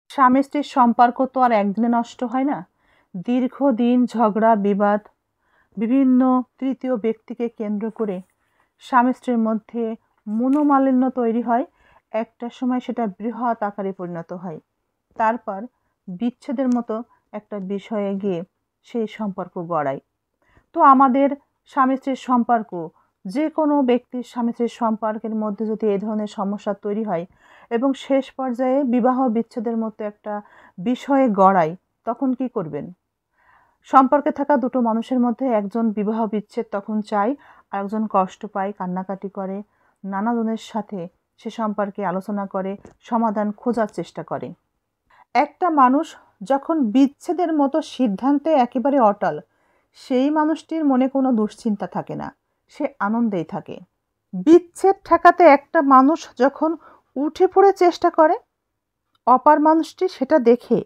স্বামী স্ত্রীর সম্পর্ক তো আর একদিনে নষ্ট হয় না। দীর্ঘদিন ঝগড়া বিবাদ, বিভিন্ন তৃতীয় ব্যক্তিকে কেন্দ্র করে স্বামী স্ত্রীর মধ্যে মনোমালিন্য তৈরি হয়। একটা সময় সেটা বৃহৎ আকারে পরিণত হয়। তারপর বিচ্ছেদের মতো একটা বিষয়ে গিয়ে সেই সম্পর্ক গড়ায়। তো আমাদের স্বামী স্ত্রীর সম্পর্ক, যে কোনো ব্যক্তির স্বামী স্ত্রীর সম্পর্কের মধ্যে যদি এই ধরনের সমস্যা তৈরি হয় এবং শেষ পর্যায়ে বিবাহ বিচ্ছেদের মতো একটা বিষয়ে গড়ায়, তখন কি করবেন? সম্পর্কে থাকা দুটো মানুষের মধ্যে একজন বিবাহ বিচ্ছেদ তখন চায়, আর একজন কষ্ট পায়, কান্নাকাটি করে, নানা জনের সাথে সে সম্পর্কে আলোচনা করে, সমাধান খোঁজার চেষ্টা করে। একটা মানুষ যখন বিচ্ছেদের মতো সিদ্ধান্তে একেবারে অটল, সেই মানুষটির মনে কোনো দুশ্চিন্তা থাকে না, সে আনন্দেই থাকে। বিচ্ছেদ ঠেকাতে একটা মানুষ যখন উঠে পড়ে চেষ্টা করে, অপর মানুষটি সেটা দেখে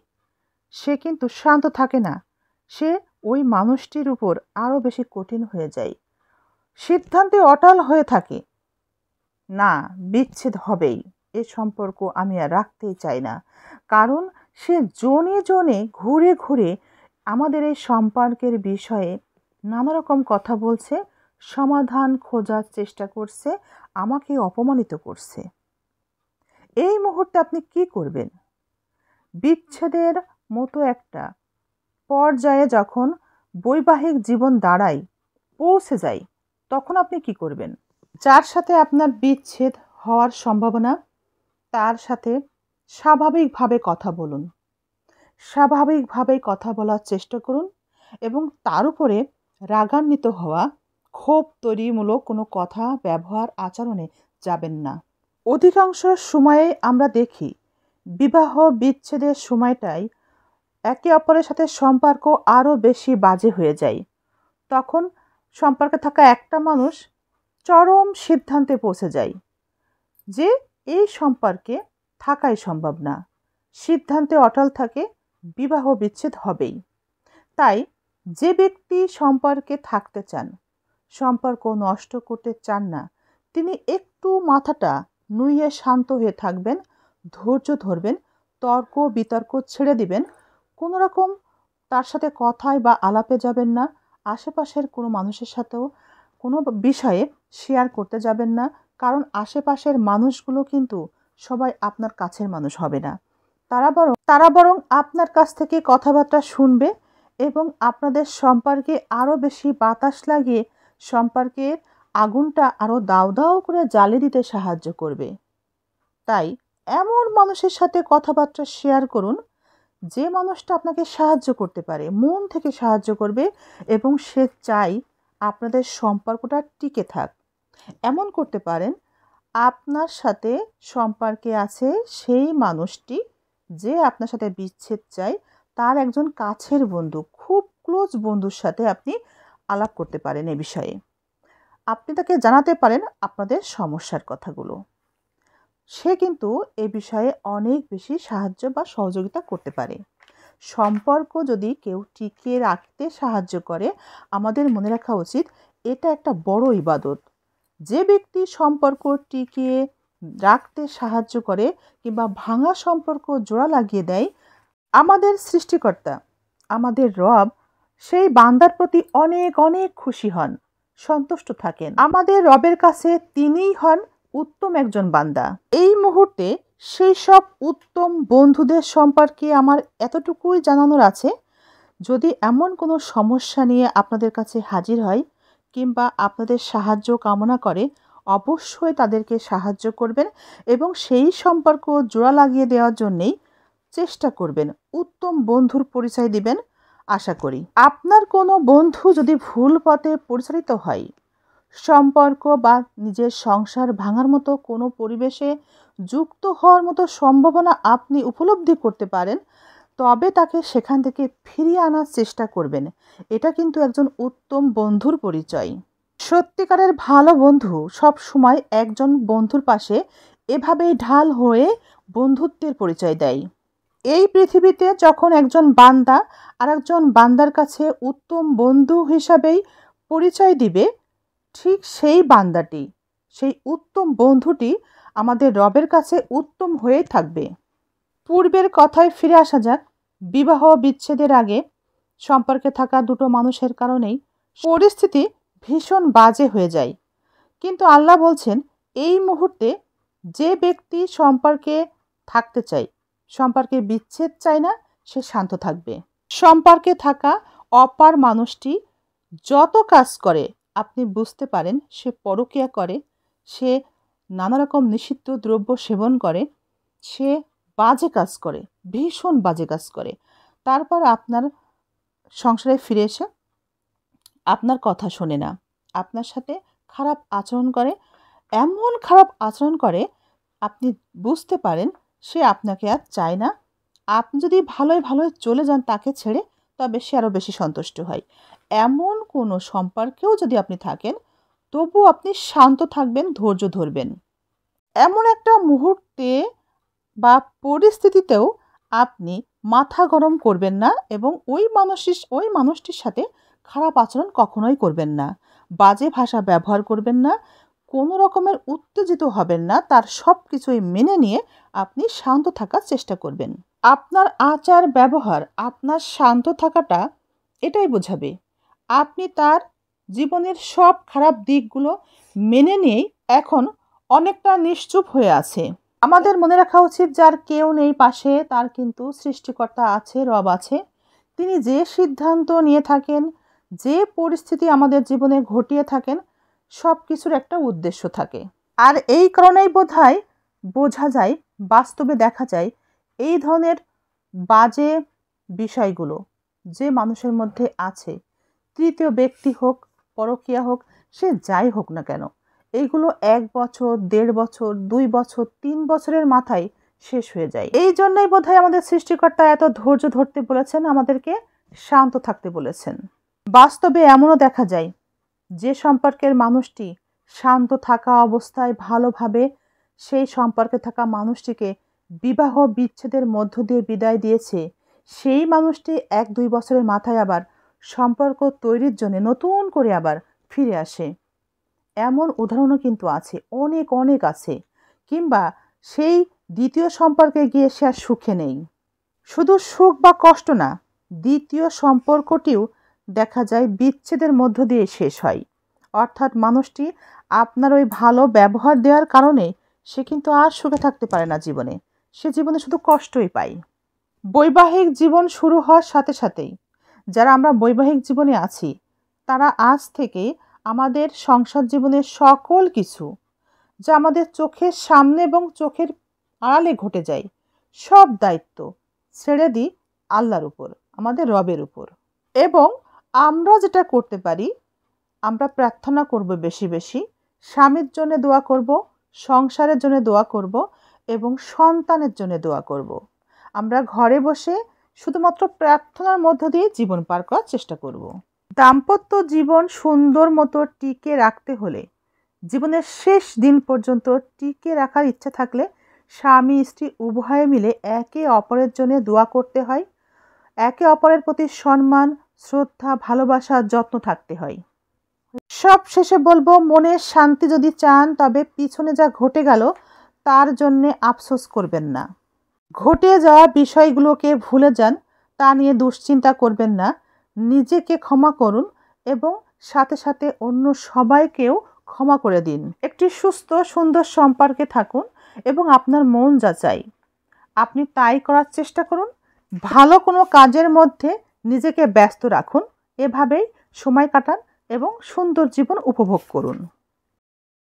সে কিন্তু শান্ত থাকে না, সে ওই মানুষটির উপর আরও বেশি কঠিন হয়ে যায়, সিদ্ধান্তে অটল হয়ে থাকে, না বিচ্ছেদ হবেই, এ সম্পর্ক আমি আর রাখতেই চাই না। কারণ সে জনে জনে ঘুরে ঘুরে আমাদের এই সম্পর্কের বিষয়ে নানা রকম কথা বলছে, সমাধান খোঁজার চেষ্টা করছে, আমাকে অপমানিত করছে। এই মুহূর্তে আপনি কি করবেন? বিচ্ছেদের মতো একটা পর্যায়ে যখন বৈবাহিক জীবন দাঁড়ায়, পৌঁছে যায়, তখন আপনি কি করবেন? যার সাথে আপনার বিচ্ছেদ হওয়ার সম্ভাবনা, তার সাথে স্বাভাবিকভাবে কথা বলুন, স্বাভাবিকভাবে কথা বলার চেষ্টা করুন এবং তার উপরে রাগান্বিত হওয়া, ক্ষোভ তৈরিমূলক কোনো কথা, ব্যবহার, আচরণে যাবেন না। অধিকাংশ সময়ে আমরা দেখি বিবাহ বিচ্ছেদের সময়টাই একে অপরের সাথে সম্পর্ক আরও বেশি বাজে হয়ে যায়। তখন সম্পর্কে থাকা একটা মানুষ চরম সিদ্ধান্তে পৌঁছে যায় যে এই সম্পর্কে থাকাই সম্ভব না, সিদ্ধান্তে অটল থাকে, বিবাহ বিচ্ছেদ হবেই। তাই যে ব্যক্তি সম্পর্কে থাকতে চান, সম্পর্ক নষ্ট করতে চান না, তিনি একটু মাথাটা নুইয়ে শান্ত হয়ে থাকবেন, ধৈর্য ধরবেন, তর্ক বিতর্ক ছেড়ে দিবেন, কোনো রকম তার সাথে কথায় বা আলাপে যাবেন না, আশেপাশের কোনো মানুষের সাথেও কোনো বিষয়ে শেয়ার করতে যাবেন না। কারণ আশেপাশের মানুষগুলো কিন্তু সবাই আপনার কাছের মানুষ হবে না, তারা বরং আপনার কাছ থেকে কথাবার্তা শুনবে এবং আপনাদের সম্পর্কে আরও বেশি বাতাস লাগিয়ে সম্পর্কের আগুনটা আরও দাউ দাউ করে জ্বালিয়ে দিতে সাহায্য করবে। তাই এমন মানুষের সাথে কথাবার্তা শেয়ার করুন যে মানুষটা আপনাকে সাহায্য করতে পারে, মন থেকে সাহায্য করবে এবং সে চাই আপনাদের সম্পর্কটা টিকে থাক। এমন করতে পারেন, আপনার সাথে সম্পর্কে আছে সেই মানুষটি যে আপনার সাথে বিচ্ছেদ চায়, তার একজন কাছের বন্ধু, খুব ক্লোজ বন্ধুর সাথে আপনি আলাপ করতে পারেন এ বিষয়ে। আপনি তাকে জানাতে পারেন আপনাদের সমস্যার কথাগুলো। সে কিন্তু এ বিষয়ে অনেক বেশি সাহায্য বা সহযোগিতা করতে পারে। সম্পর্ক যদি কেউ টিকিয়ে রাখতে সাহায্য করে, আমাদের মনে রাখা উচিত এটা একটা বড় ইবাদত। যে ব্যক্তি সম্পর্ক টিকিয়ে রাখতে সাহায্য করে কিংবা ভাঙা সম্পর্ক জোড়া লাগিয়ে দেয়, আমাদের সৃষ্টিকর্তা, আমাদের রব সেই বান্দার প্রতি অনেক অনেক খুশি হন, সন্তুষ্ট থাকেন। আমাদের রবের কাছে তিনিই হন উত্তম একজন বান্দা। এই মুহূর্তে সেই সব উত্তম বন্ধুদের সম্পর্কে আমার এতটুকুই জানানোর আছে, যদি এমন কোনো সমস্যা নিয়ে আপনাদের কাছে হাজির হয় কিংবা আপনাদের সাহায্য কামনা করে, অবশ্যই তাদেরকে সাহায্য করবেন এবং সেই সম্পর্ক জোড়া লাগিয়ে দেওয়ার জন্যেই চেষ্টা করবেন, উত্তম বন্ধুর পরিচয় দিবেন। আশা করি আপনার কোনো বন্ধু যদি ভুল পথে পরিচালিত হয়, সম্পর্ক বা নিজের সংসার ভাঙার মতো কোনো পরিবেশে যুক্ত হওয়ার মতো সম্ভাবনা আপনি উপলব্ধি করতে পারেন, তবে তাকে সেখান থেকে ফিরিয়ে আনার চেষ্টা করবেন। এটা কিন্তু একজন উত্তম বন্ধুর পরিচয়। সত্যিকারের ভালো বন্ধু সব সময় একজন বন্ধুর পাশে এভাবেই ঢাল হয়ে বন্ধুত্বের পরিচয় দেয়। এই পৃথিবীতে যখন একজন বান্দা আর একজন বান্দার কাছে উত্তম বন্ধু হিসাবেই পরিচয় দিবে, ঠিক সেই বান্দাটি, সেই উত্তম বন্ধুটি আমাদের রবের কাছে উত্তম হয়েই থাকবে। পূর্বের কথায় ফিরে আসা যাক। বিবাহ বিচ্ছেদের আগে সম্পর্কে থাকা দুটো মানুষের কারণেই পরিস্থিতি ভীষণ বাজে হয়ে যায়। কিন্তু আল্লাহ বলছেন, এই মুহূর্তে যে ব্যক্তি সম্পর্কে থাকতে চায়, সম্পর্কে বিচ্ছেদ চায় না, সে শান্ত থাকবে। সম্পর্কে থাকা অপার মানুষটি যত কাজ করে আপনি বুঝতে পারেন সে পরকীয়া করে, সে নানা রকম নিষিদ্ধ দ্রব্য সেবন করে, সে বাজে কাজ করে, ভীষণ বাজে কাজ করে। তারপর আপনার সংসারে ফিরে এসে আপনার কথা শোনে না, আপনার সাথে খারাপ আচরণ করে, এমন খারাপ আচরণ করে আপনি বুঝতে পারেন সে আপনাকে আর চায় না। আপনি যদি ভালোই ভালোই চলে যান তাকে ছেড়ে, তবে সে আরও বেশি সন্তুষ্ট হয়। এমন কোনো সম্পর্কেও যদি আপনি থাকেন, তবু আপনি শান্ত থাকবেন, ধৈর্য ধরবেন। এমন একটা মুহূর্তে বা পরিস্থিতিতেও আপনি মাথা গরম করবেন না এবং ওই মানুষটির সাথে খারাপ আচরণ কখনোই করবেন না, বাজে ভাষা ব্যবহার করবেন না, কোনো রকমের উত্তেজিত হবেন না। তার সব কিছুই মেনে নিয়ে আপনি শান্ত থাকার চেষ্টা করবেন। আপনার আচার ব্যবহার, আপনার শান্ত থাকাটা এটাই বোঝাবে আপনি তার জীবনের সব খারাপ দিকগুলো মেনে নিয়েই এখন অনেকটা নিশ্চুপ হয়ে আছে। আমাদের মনে রাখা উচিত, যার কেউ নেই পাশে, তার কিন্তু সৃষ্টিকর্তা আছে, রব আছে। তিনি যে সিদ্ধান্ত নিয়ে থাকেন, যে পরিস্থিতি আমাদের জীবনে ঘটিয়ে থাকেন, সব কিছুর একটা উদ্দেশ্য থাকে। আর এই কারণেই বোধহয় বোঝা যায়, বাস্তবে দেখা যায়, এই ধরনের বাজে বিষয়গুলো যে মানুষের মধ্যে আছে, তৃতীয় ব্যক্তি হোক, পরকীয়া হোক, সে যাই হোক না কেন, এইগুলো 1 বছর, 1.5 বছর, 2 বছর, 3 বছরের মাথায় শেষ হয়ে যায়। এই জন্যই বোধহয় আমাদের সৃষ্টিকর্তা এত ধৈর্য ধরতে বলেছেন, আমাদেরকে শান্ত থাকতে বলেছেন। বাস্তবে এমনও দেখা যায়, যে সম্পর্কের মানুষটি শান্ত থাকা অবস্থায় ভালোভাবে সেই সম্পর্কে থাকা মানুষটিকে বিবাহ বিচ্ছেদের মধ্য দিয়ে বিদায় দিয়েছে, সেই মানুষটি 1-2 বছরের মাথায় আবার সম্পর্ক তৈরির জন্য নতুন করে আবার ফিরে আসে। এমন উদাহরণও কিন্তু আছে, অনেক অনেক আছে। কিংবা সেই দ্বিতীয় সম্পর্কে গিয়ে সে আর সুখে নেই। শুধু সুখ বা কষ্ট না, দ্বিতীয় সম্পর্কটিও দেখা যায় বিচ্ছেদের মধ্য দিয়ে শেষ হয়। অর্থাৎ মানুষটি আপনার ওই ভালো ব্যবহার দেওয়ার কারণে সে কিন্তু আর সুখে থাকতে পারে না জীবনে, সে জীবনে শুধু কষ্টই পায়। বৈবাহিক জীবন শুরু হওয়ার সাথে সাথেই যারা আমরা বৈবাহিক জীবনে আছি, তারা আজ থেকে আমাদের সংসার জীবনের সকল কিছু যা আমাদের চোখের সামনে এবং চোখের আড়ালে ঘটে যায়, সব দায়িত্ব ছেড়ে দিই আল্লাহর উপর, আমাদের রবের উপর। এবং আমরা যেটা করতে পারি, আমরা প্রার্থনা করব বেশি বেশি, স্বামীর জন্য দোয়া করব, সংসারের জন্য দোয়া করব এবং সন্তানের জন্য দোয়া করব। আমরা ঘরে বসে শুধুমাত্র প্রার্থনার মধ্য দিয়ে জীবন পার করার চেষ্টা করব। দাম্পত্য জীবন সুন্দর মতো টিকে রাখতে হলে, জীবনের শেষ দিন পর্যন্ত টিকে রাখার ইচ্ছা থাকলে, স্বামী স্ত্রী উভয়ে মিলে একে অপরের জন্য দোয়া করতে হয়। একে অপরের প্রতি সম্মান, শ্রদ্ধা, ভালোবাসা, যত্ন থাকতে হয়। সব শেষে বলবো, মনের শান্তি যদি চান, তবে পিছনে যা ঘটে গেল তার জন্যে আফসোস করবেন না। ঘটে যাওয়া বিষয়গুলোকে ভুলে যান, তা নিয়ে দুশ্চিন্তা করবেন না। নিজেকে ক্ষমা করুন এবং সাথে সাথে অন্য সবাইকেও ক্ষমা করে দিন। একটি সুস্থ সুন্দর সম্পর্কে থাকুন এবং আপনার মন যা চাই আপনি তাই করার চেষ্টা করুন। ভালো কোনো কাজের মধ্যে নিজেকে ব্যস্ত রাখুন। এভাবেই সময় কাটান এবং সুন্দর জীবন উপভোগ করুন।